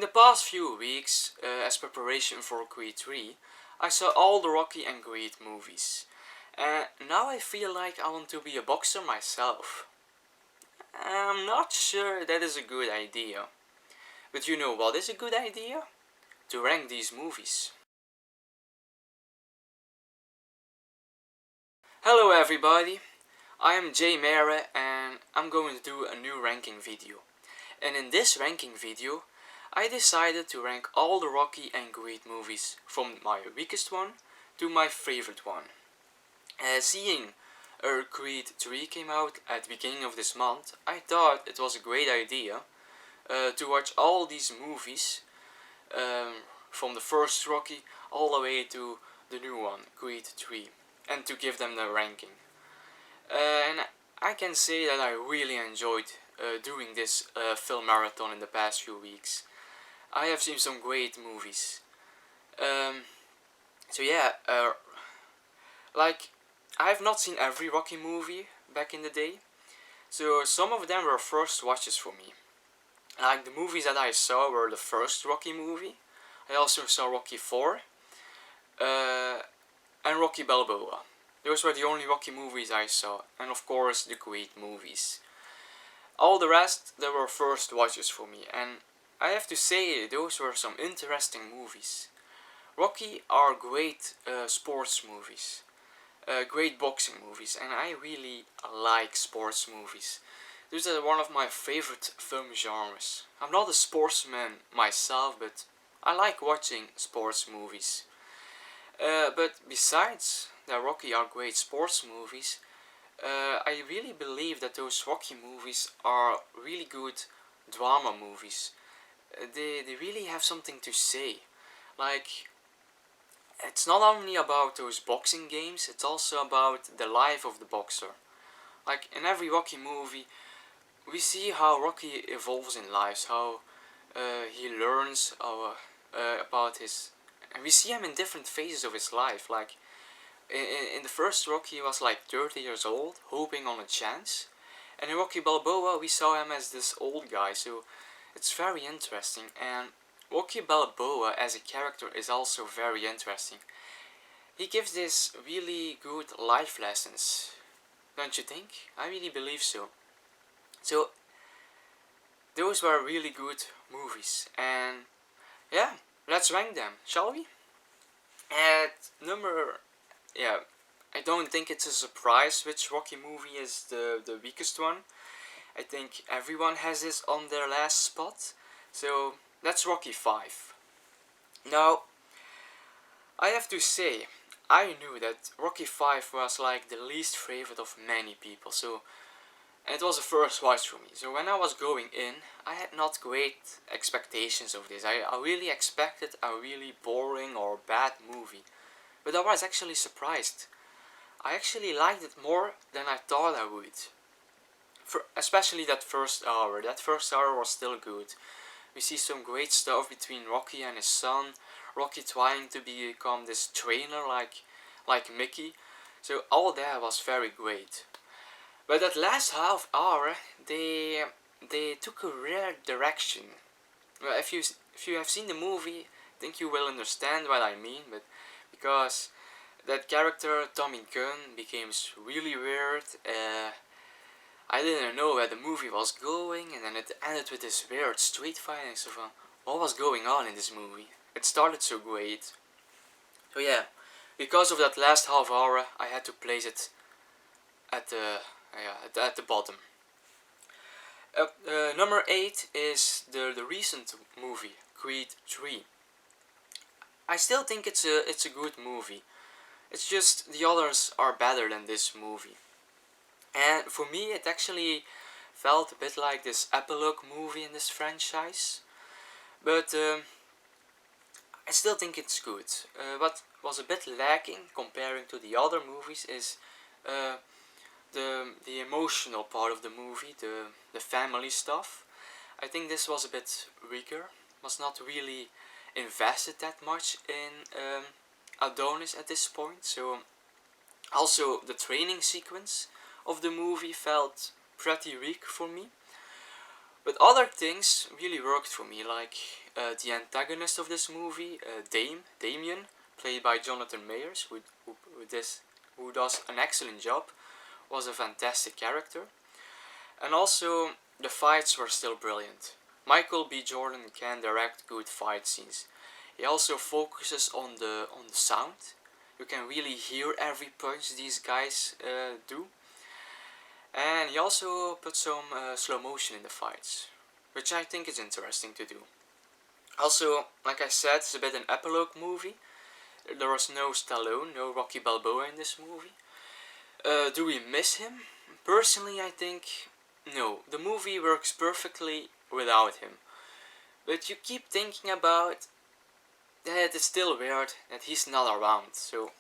the past few weeks, as preparation for Creed 3, I saw all the Rocky and Creed movies. And now I feel like I want to be a boxer myself. I'm not sure that is a good idea. But you know what is a good idea? To rank these movies. Hello everybody, I am Jay Mare and I'm going to do a new ranking video. And in this ranking video, I decided to rank all the Rocky and Creed movies from my weakest one to my favorite one. Seeing Creed 3 came out at the beginning of this month, I thought it was a great idea to watch all these movies from the first Rocky all the way to the new one, Creed 3, and to give them the ranking. And I can say that I really enjoyed doing this film marathon in the past few weeks. I have seen some great movies. So yeah, like I have not seen every Rocky movie back in the day, so some of them were first watches for me. Like the movies that I saw were the first Rocky movie. I also saw Rocky 4 and Rocky Balboa. Those were the only Rocky movies I saw, and of course the Creed movies. All the rest, they were first watches for me, and I have to say those were some interesting movies. Rocky are great sports movies, great boxing movies, and I really like sports movies. Those are one of my favorite film genres. I'm not a sportsman myself, but I like watching sports movies. But besides that Rocky are great sports movies, I really believe that those Rocky movies are really good drama movies. They really have something to say. Like, it's not only about those boxing games, it's also about the life of the boxer. Like, in every Rocky movie, we see how Rocky evolves in life, how he learns about his... And we see him in different phases of his life. Like, in the first Rocky he was like 30 years old, hoping on a chance. And in Rocky Balboa we saw him as this old guy, so it's very interesting. And Rocky Balboa as a character is also very interesting. He gives this really good life lessons, don't you think? I really believe so. So, those were really good movies, and yeah, let's rank them, shall we? At number... yeah, I don't think it's a surprise which Rocky movie is the weakest one. I think everyone has this on their last spot. So, that's Rocky 5. Now, I have to say, I knew that Rocky 5 was like the least favorite of many people, so... And it was a first watch for me, so when I was going in, I had not great expectations of this. I really expected a really boring or bad movie. But I was actually surprised. I actually liked it more than I thought I would. Especially that first hour. That first hour was still good. We see some great stuff between Rocky and his son. Rocky trying to become this trainer like Mickey. So all that was very great. But that last half hour, they took a rare direction. Well, if you have seen the movie, I think you will understand what I mean. But because that character Tommy Gunn became really weird. I didn't know where the movie was going, and then it ended with this weird street fighting. So what was going on in this movie? It started so great. So yeah, because of that last half hour, I had to place it at the bottom. Number 8 is the recent movie, Creed 3. I still think it's a good movie. It's just the others are better than this movie. And for me it actually felt a bit like this epilogue movie in this franchise. But I still think it's good. What was a bit lacking comparing to the other movies is the emotional part of the movie, the family stuff. I think this was a bit weaker. Was not really invested that much in Adonis at this point. So also the training sequence of the movie felt pretty weak for me. But other things really worked for me, like the antagonist of this movie, Damien, played by Jonathan Mayers, who does an excellent job, was a fantastic character. And also, the fights were still brilliant. Michael B. Jordan can direct good fight scenes. He also focuses on the sound. You can really hear every punch these guys do. And he also put some slow motion in the fights, which I think is interesting to do. Also, like I said, it's a bit an epilogue movie. There was no Stallone, no Rocky Balboa in this movie. Do we miss him? Personally, I think no. The movie works perfectly without him. But you keep thinking about that it's still weird that he's not around. So,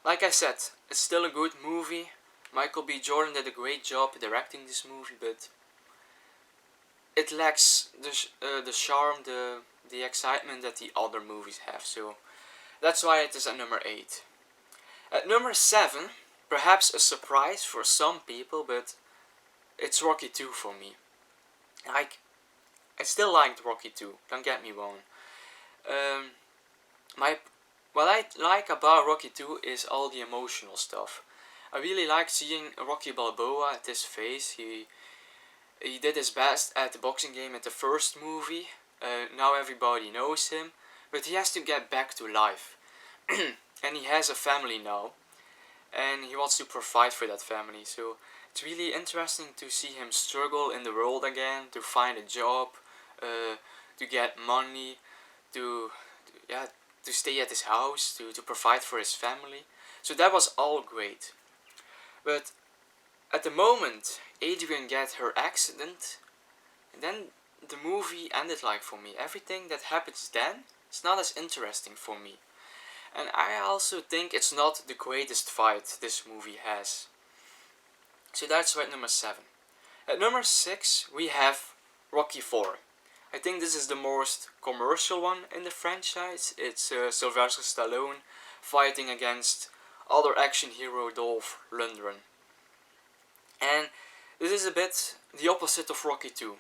like I said, it's still a good movie. Michael B. Jordan did a great job directing this movie, but it lacks the charm, the excitement that the other movies have. So that's why it is at number 8. At number 7, perhaps a surprise for some people, but it's Rocky 2 for me. I still liked Rocky 2, don't get me wrong. What I like about Rocky 2 is all the emotional stuff. I really like seeing Rocky Balboa at his face. He did his best at the boxing game at the first movie. Now everybody knows him, but he has to get back to life. And he has a family now, and he wants to provide for that family. So it's really interesting to see him struggle in the world again, to find a job, to get money, to stay at his house, to provide for his family. So that was all great. But at the moment Adrian get her accident, and then the movie ended like for me. Everything that happens then is not as interesting for me. And I also think it's not the greatest fight this movie has. So that's why at number 7. At number 6 we have Rocky 4. I think this is the most commercial one in the franchise. It's Sylvester Stallone fighting against other action hero Dolph Lundgren. And this is a bit the opposite of Rocky 2.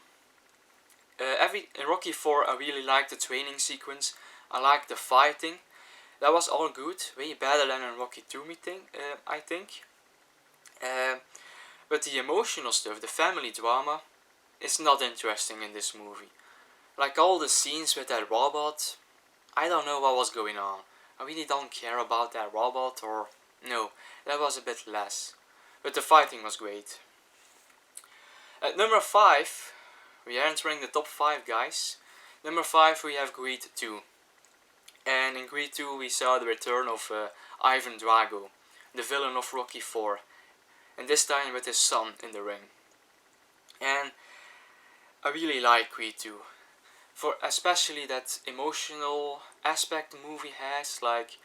In Rocky 4 I really liked the training sequence. I liked the fighting. That was all good, way better than in Rocky 2 I think. But the emotional stuff, the family drama, is not interesting in this movie. Like all the scenes with that robot, I don't know what was going on. I really don't care about that robot, or no, that was a bit less. But the fighting was great. At number 5, we are entering the top 5 guys. Number 5 we have Creed 2. And in Creed 2 we saw the return of Ivan Drago, the villain of Rocky 4. And this time with his son in the ring. And I really like Creed 2. For especially that emotional aspect the movie has, like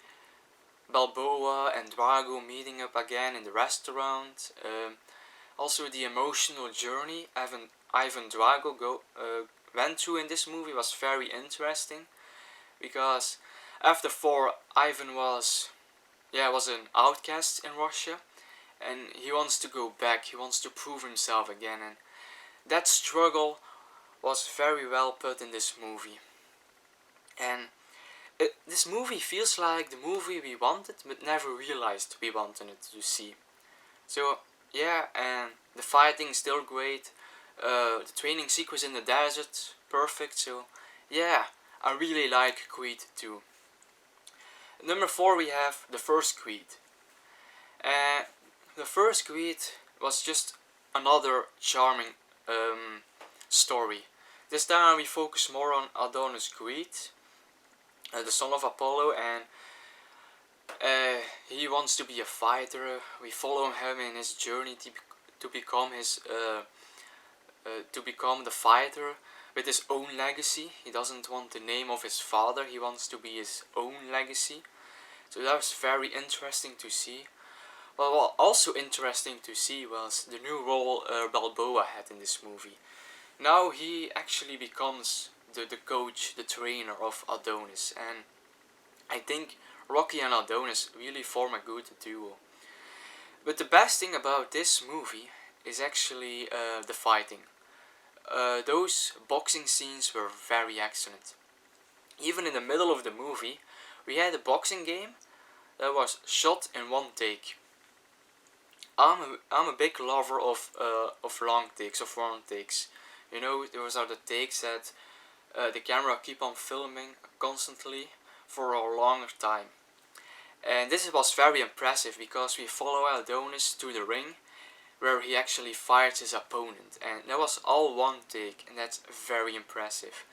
Balboa and Drago meeting up again in the restaurant. Also the emotional journey Ivan Drago went through in this movie was very interesting. Because after 4, Ivan was an outcast in Russia. And he wants to go back, he wants to prove himself again. And that struggle was very well put in this movie. And this movie feels like the movie we wanted but never realized we wanted it to see. So yeah, and the fighting is still great. The training sequence in the desert, perfect. So yeah, I really like Creed 2. Number 4 we have the first Creed. The first Creed was just another charming story. This time we focus more on Adonis Creed, the son of Apollo, and he wants to be a fighter. We follow him in his journey to become the fighter with his own legacy. He doesn't want the name of his father, he wants to be his own legacy. So that was very interesting to see. Well, what also interesting to see was the new role Balboa had in this movie. Now he actually becomes the coach, the trainer of Adonis, and I think Rocky and Adonis really form a good duo. But the best thing about this movie is actually the fighting. Those boxing scenes were very excellent. Even in the middle of the movie, we had a boxing game that was shot in one take. I'm a big lover of long takes, of one takes. You know, those are the takes that the camera keep on filming constantly for a longer time. And this was very impressive because we follow Adonis to the ring where he actually fights his opponent, and that was all one take, and that's very impressive.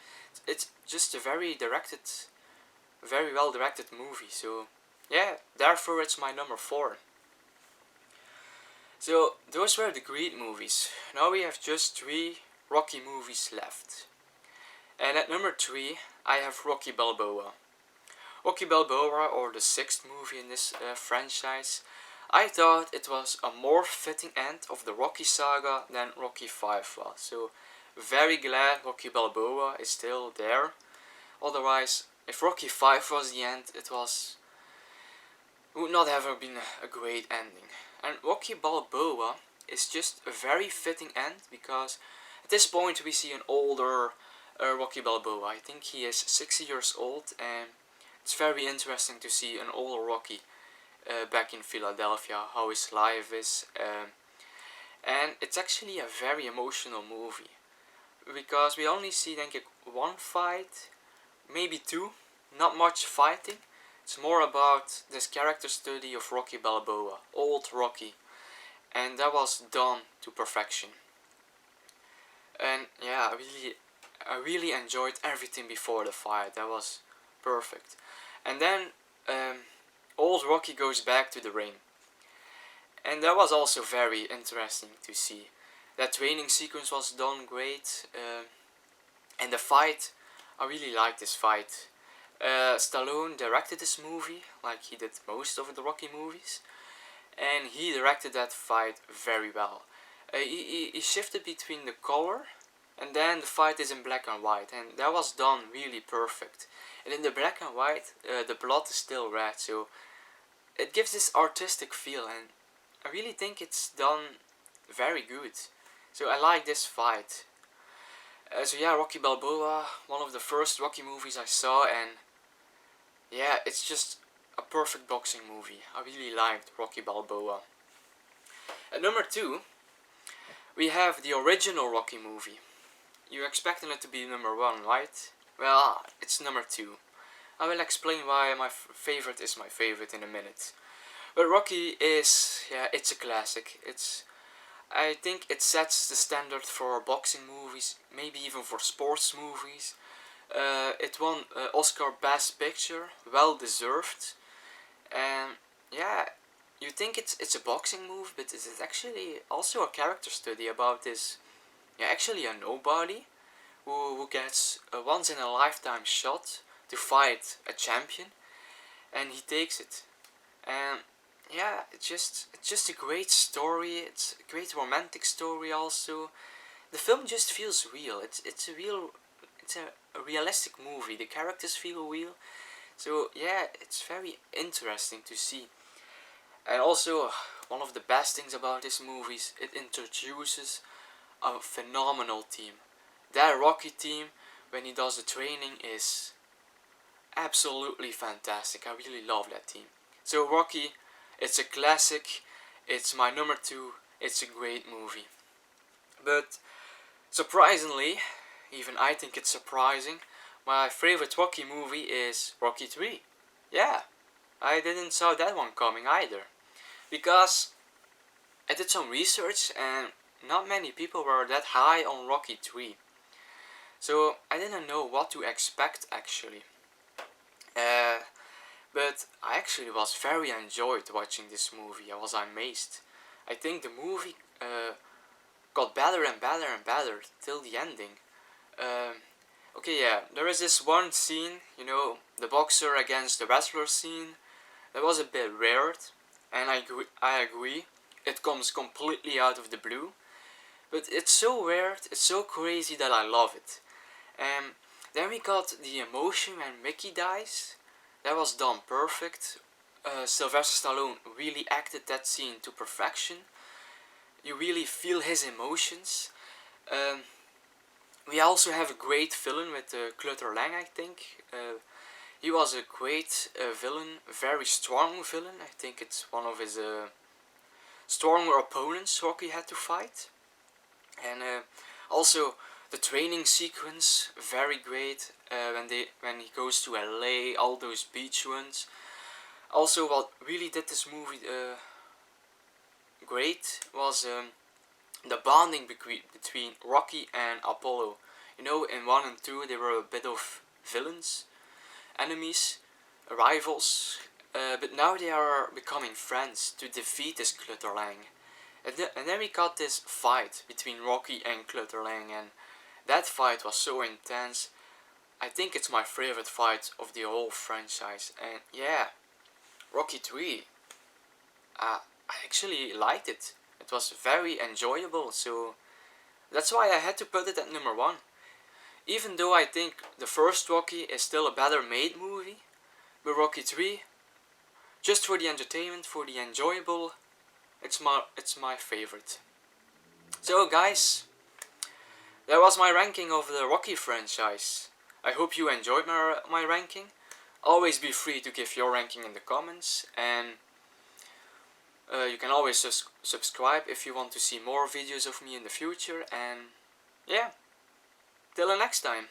It's just a very well directed movie. So yeah, therefore it's my number 4. So those were the Creed movies. Now we have just 3 Rocky movies left. And at number 3 I have Rocky Balboa. Rocky Balboa, or the 6th movie in this franchise. I thought it was a more fitting end of the Rocky saga than Rocky 5 was. So very glad Rocky Balboa is still there. Otherwise, if Rocky 5 was the end, it would not have been a great ending. And Rocky Balboa is just a very fitting end because at this point we see an older Rocky Balboa. I think he is 60 years old, and it's very interesting to see an older Rocky back in Philadelphia, how his life is. And it's actually a very emotional movie because we only see, I think, 1 fight, maybe 2, not much fighting. It's more about this character study of Rocky Balboa, old Rocky, and that was done to perfection. And yeah, I really enjoyed everything before the fight. That was perfect. And then old Rocky goes back to the ring, and that was also very interesting to see. That training sequence was done great, and the fight, I really liked this fight. Stallone directed this movie, like he did most of the Rocky movies, and he directed that fight very well. He shifted between the color, and then the fight is in black and white, and that was done really perfect. And in the black and white, the blood is still red, so it gives this artistic feel, and I really think it's done very good. So I like this fight. So yeah, Rocky Balboa, one of the first Rocky movies I saw, and yeah, it's just a perfect boxing movie. I really liked Rocky Balboa. At number 2, we have the original Rocky movie. You're expecting it to be number 1, right? Well, it's number 2. I will explain why my favorite is my favorite in a minute. But Rocky is, yeah, it's a classic. I think it sets the standard for boxing movies, maybe even for sports movies. It won Oscar Best Picture, well deserved. And yeah, you think it's a boxing movie, but it's actually also a character study about this, yeah, actually a nobody who gets a once in a lifetime shot to fight a champion, and he takes it. And yeah, it's just a great story. It's a great romantic story also. The film just feels real. It's a realistic movie. The characters feel real. So yeah, it's very interesting to see. And also, one of the best things about this movie is it introduces a phenomenal team. That Rocky team, when he does the training, is absolutely fantastic. I really love that team. So Rocky, it's a classic. It's my number 2. It's a great movie. But surprisingly, even I think it's surprising, my favorite Rocky movie is Rocky 3. Yeah, I didn't saw that one coming either. Because I did some research and not many people were that high on Rocky 3. So I didn't know what to expect actually. But I actually was very enjoyed watching this movie. I was amazed. I think the movie got better and better and better till the ending. Okay, yeah, there is this one scene, you know, the boxer against the wrestler scene. That was a bit weird, and I agree. It comes completely out of the blue, but it's so weird, it's so crazy that I love it. And then we got the emotion when Mickey dies. That was done perfect. Sylvester Stallone really acted that scene to perfection. You really feel his emotions. We also have a great villain with Clutter Lang, I think. He was a great villain, very strong villain. I think it's one of his stronger opponents Rocky had to fight. And also the training sequence, very great. When he goes to LA, all those beach runs. Also, what really did this movie great was the bonding between Rocky and Apollo. You know, in 1 and 2 they were a bit of villains, enemies, rivals, but now they are becoming friends to defeat this Clutter Lang. And then we got this fight between Rocky and Clutter Lang, and that fight was so intense. I think it's my favorite fight of the whole franchise. And yeah, Rocky 3, I actually liked it. It was very enjoyable, so that's why I had to put it at number 1. Even though I think the first Rocky is still a better made movie, but Rocky 3, just for the entertainment, for the enjoyable, it's my favorite. So guys, that was my ranking of the Rocky franchise. I hope you enjoyed my ranking. Always be free to give your ranking in the comments, and you can always subscribe if you want to see more videos of me in the future. And yeah, till the next time.